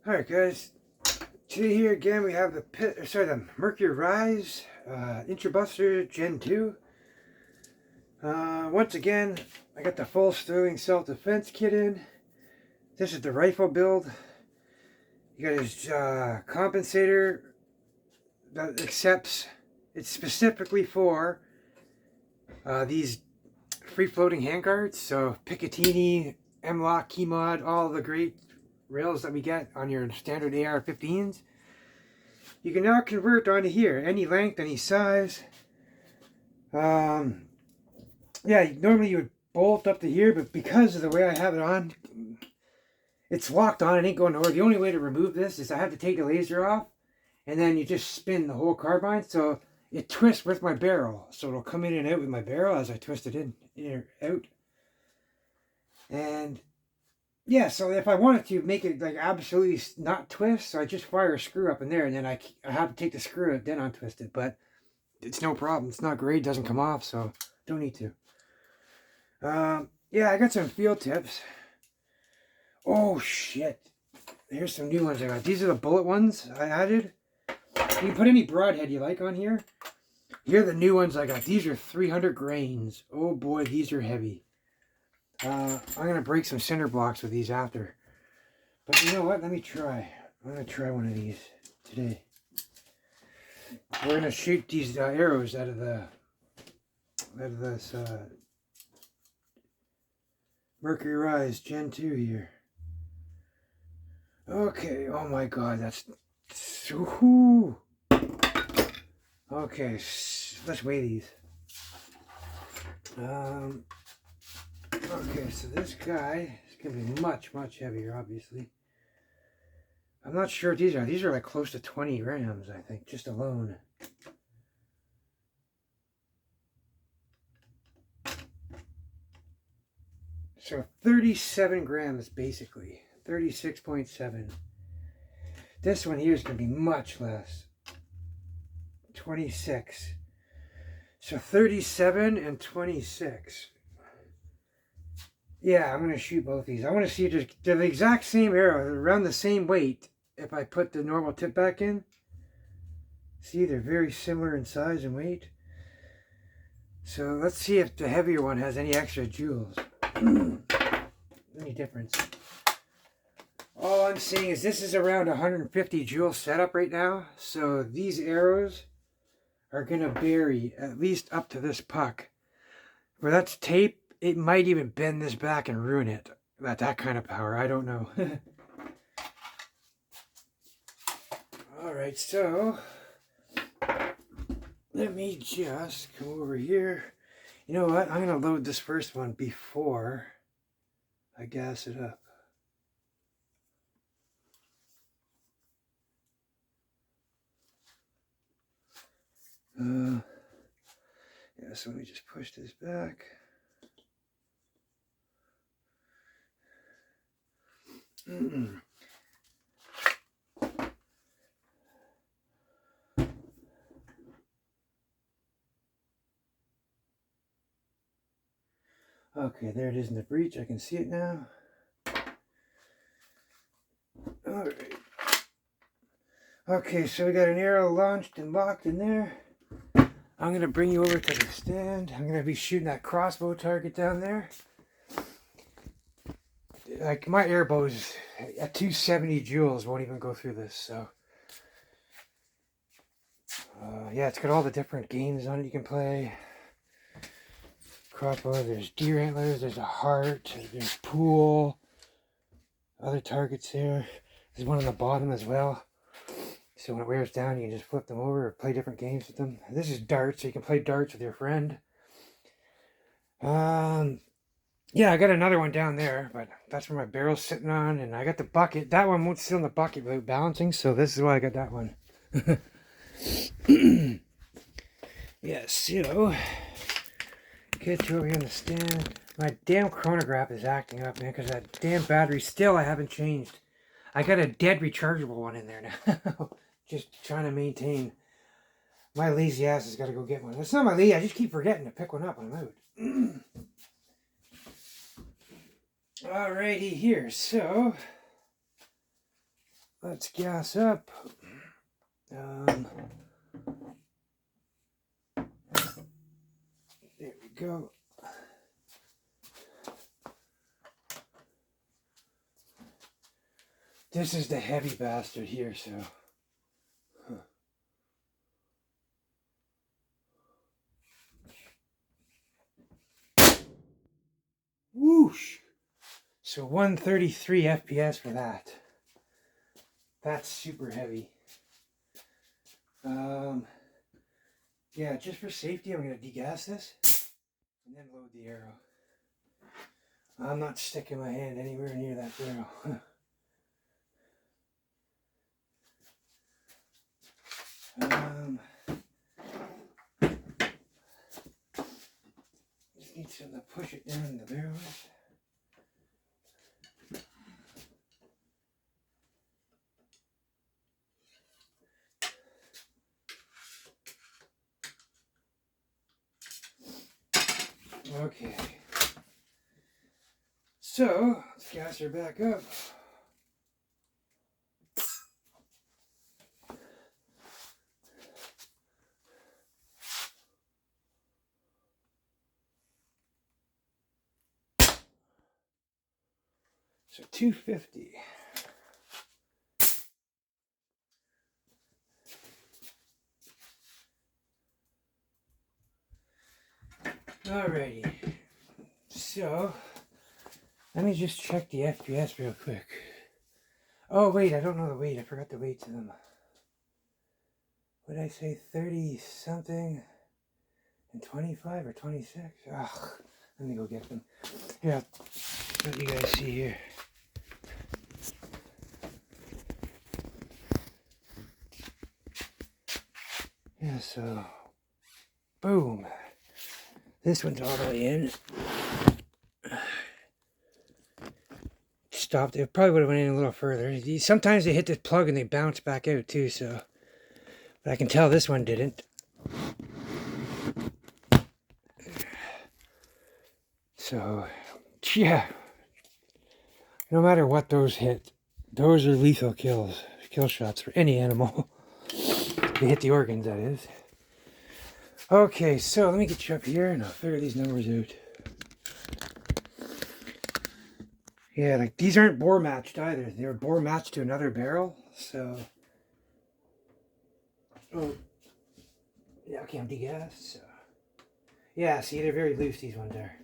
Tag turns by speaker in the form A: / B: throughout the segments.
A: Alright guys, today here again we have the Mercury Rise Intrubuster Gen2. Once again, I got the full Sterling self-defense kit in. This is the rifle build. You got his compensator that accepts, it's specifically for these free-floating handguards. So Picatinny, M-Lock, Keymod, all the great rails that we get on your standard AR-15s. You can now convert onto here, any length, any size. Yeah, normally you would bolt up to here, but because of the way I have it on, it's locked on, it ain't going nowhere. The only way to remove this is I have to take the laser off, and then you just spin the whole carbine, so it twists with my barrel. So it'll come in and out with my barrel as I twist it in or out. And yeah, so if I wanted to make it like absolutely not twist, so I just fire a screw up in there, and then I have to take the screw out, then untwist it. But it's no problem. It's not great. It doesn't come off, so don't need to. Yeah, I got some field tips. Oh, shit. Here's some new ones I got. These are the bullet ones I added. You can put any broadhead you like on here. Here are the new ones I got. These are 300 grains. Oh, boy, these are heavy. I'm going to break some cinder blocks with these after. But you know what? Let me try. I'm going to try one of these today. We're going to shoot these arrows out of this Mercury Rise Gen 2 here. Okay. Oh my God. That's... Woohoo! Okay. Let's weigh these. Okay, so this guy is going to be much, much heavier, obviously. I'm not sure what these are. These are like close to 20 grams, I think, just alone. So 37 grams, basically. 36.7. This one here is going to be much less. 26. So 37 and 26. Yeah, I'm going to shoot both these. I want to see if they're the exact same arrow, around the same weight if I put the normal tip back in. See, they're very similar in size and weight. So let's see if the heavier one has any extra joules. Any difference. All I'm saying is this is around 150 joule setup right now. So these arrows are going to bury at least up to this puck. Where that's tape, it might even bend this back and ruin it. At that kind of power, I don't know. Alright, so let me just come over here. You know what? I'm going to load this first one before I gas it up. Yeah, so let me just push this back. Okay, there it is in the breech. I can see it now. Alright. Okay, so we got an arrow launched and locked in there. I'm going to bring you over to the stand. I'm going to be shooting that crossbow target down there. Like, my air bows at 270 joules won't even go through this, so... yeah, it's got all the different games on it you can play. Crossbow, there's deer antlers, there's a heart, there's pool. Other targets there. There's one on the bottom as well. So when it wears down, you can just flip them over or play different games with them. This is darts, so you can play darts with your friend. Yeah, I got another one down there, but that's where my barrel's sitting on, and I got the bucket. That one won't sit in the bucket without balancing, so this is why I got that one. Yeah, so get you over here on the stand. My damn chronograph is acting up, man, because that damn battery still I haven't changed. I got a dead rechargeable one in there now. Just trying to maintain. My lazy ass has got to go get one. It's not my lazy, I just keep forgetting to pick one up when I'm out. Alrighty here, so let's gas up. There we go. This is the heavy bastard here, so. Whoosh! So 133 FPS for that. That's super heavy. Yeah, just for safety, I'm going to degas this and then load the arrow. I'm not sticking my hand anywhere near that barrel. Just need something to push it down in the barrel. Okay. So, let's gas her back up. So 250. Alrighty. So, let me just check the FPS real quick. Oh wait, I don't know the weight. I forgot the weights of them. What did I say? 30 something and 25 or 26? Ugh, let me go get them. Here, I'll let you guys see here. Yeah, so boom. This one's all the way in. Stopped. It probably would have went in a little further. Sometimes they hit the plug and they bounce back out too, so. But I can tell this one didn't. So, yeah. No matter what those hit, those are lethal kill shots for any animal. They hit the organs, that is. Okay, so let me get you up here and I'll figure these numbers out. Yeah, like these aren't bore matched either. They were bore matched to another barrel, so. Oh, yeah, okay, I'm degassed, so. Yeah, see, they're very loose, these ones are.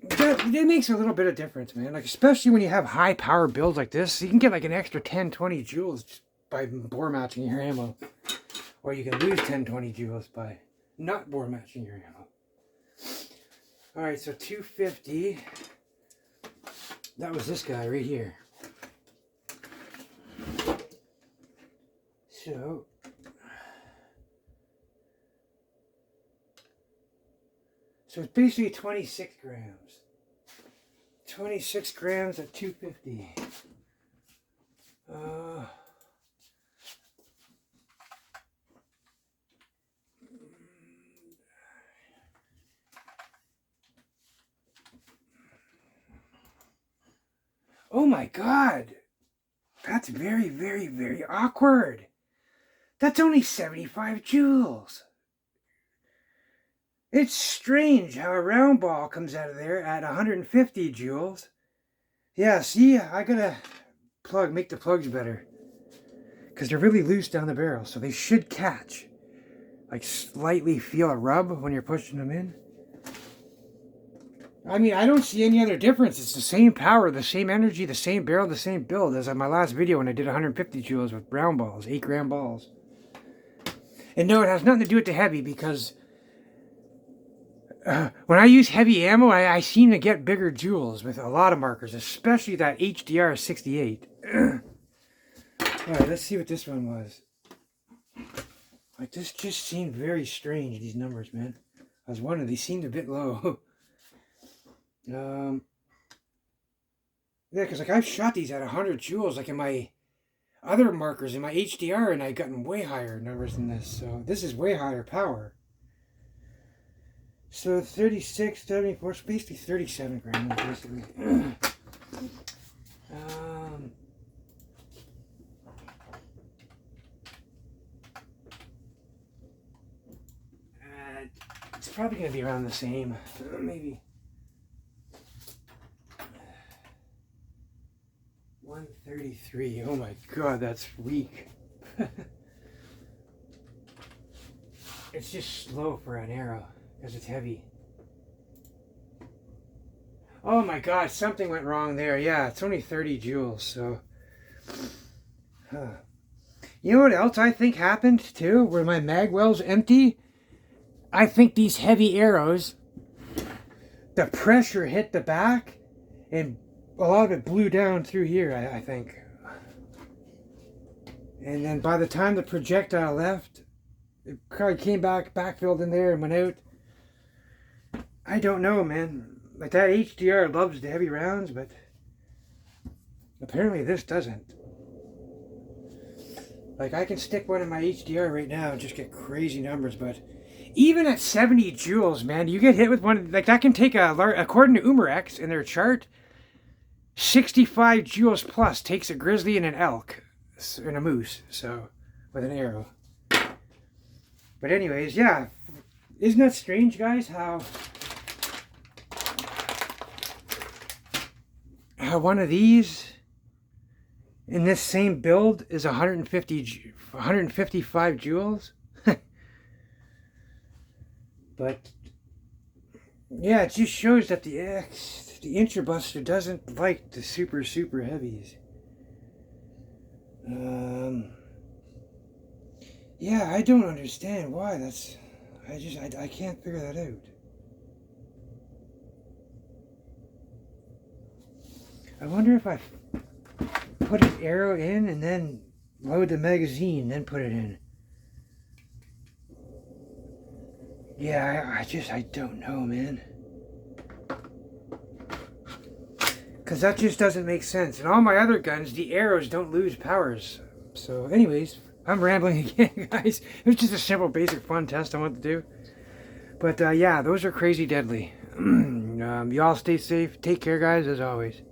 A: It makes a little bit of difference, man. Like, especially when you have high power builds like this, you can get like an extra 10, 20 joules just by bore matching your ammo. Or you can lose 10, 20 joules by not bore matching your ammo. Alright, so 250. That was this guy right here. So it's basically 26 grams. 26 grams at 250. Oh my God. That's very, very, very awkward. That's only 75 joules. It's strange how a round ball comes out of there at 150 joules. Yeah, see, I gotta make the plugs better. Because they're really loose down the barrel, so they should catch. Like slightly feel a rub when you're pushing them in. I mean, I don't see any other difference. It's the same power, the same energy, the same barrel, the same build as on my last video when I did 150 joules with round balls, 8 gram balls. And no, it has nothing to do with the heavy because when I use heavy ammo, I seem to get bigger joules with a lot of markers, especially that HDR 68. Alright, let's see what this one was. Like, this just seemed very strange, these numbers, man. I was wondering, they seemed a bit low. Yeah, because like I've shot these at 100 joules, like in my other markers, in my HDR, and I've gotten way higher numbers than this. So this is way higher power. So 36, 74, it's basically 37 grams, basically. probably going to be around the same. Maybe 133. Oh my god, that's weak. It's just slow for an arrow because it's heavy. Oh my god, something went wrong there. Yeah, it's only 30 joules, so... You know what else I think happened, too? Where my mag well's empty? I think these heavy arrows, the pressure hit the back, and a lot of it blew down through here, I think. And then by the time the projectile left, it kind of came back, backfilled in there and went out. I don't know, man. Like, that HDR loves the heavy rounds, but apparently this doesn't. Like, I can stick one in my HDR right now and just get crazy numbers, but even at 70 joules, man, you get hit with one, like, that can take according to Umarex in their chart, 65 joules plus takes a grizzly and an elk, and a moose, so, with an arrow. But anyways, yeah, isn't that strange, guys, how one of these in this same build is 155 joules? But yeah, it just shows that the Intrubuster doesn't like the super heavies. Yeah, I don't understand why. That's I can't figure that out. I wonder if I put an arrow in and then load the magazine, then put it in. Yeah, I don't know, man. Because that just doesn't make sense. And all my other guns, the arrows don't lose powers. So anyways, I'm rambling again, guys. It was just a simple, basic, fun test I wanted to do. But yeah, those are crazy deadly. Y'all stay safe. Take care, guys, as always.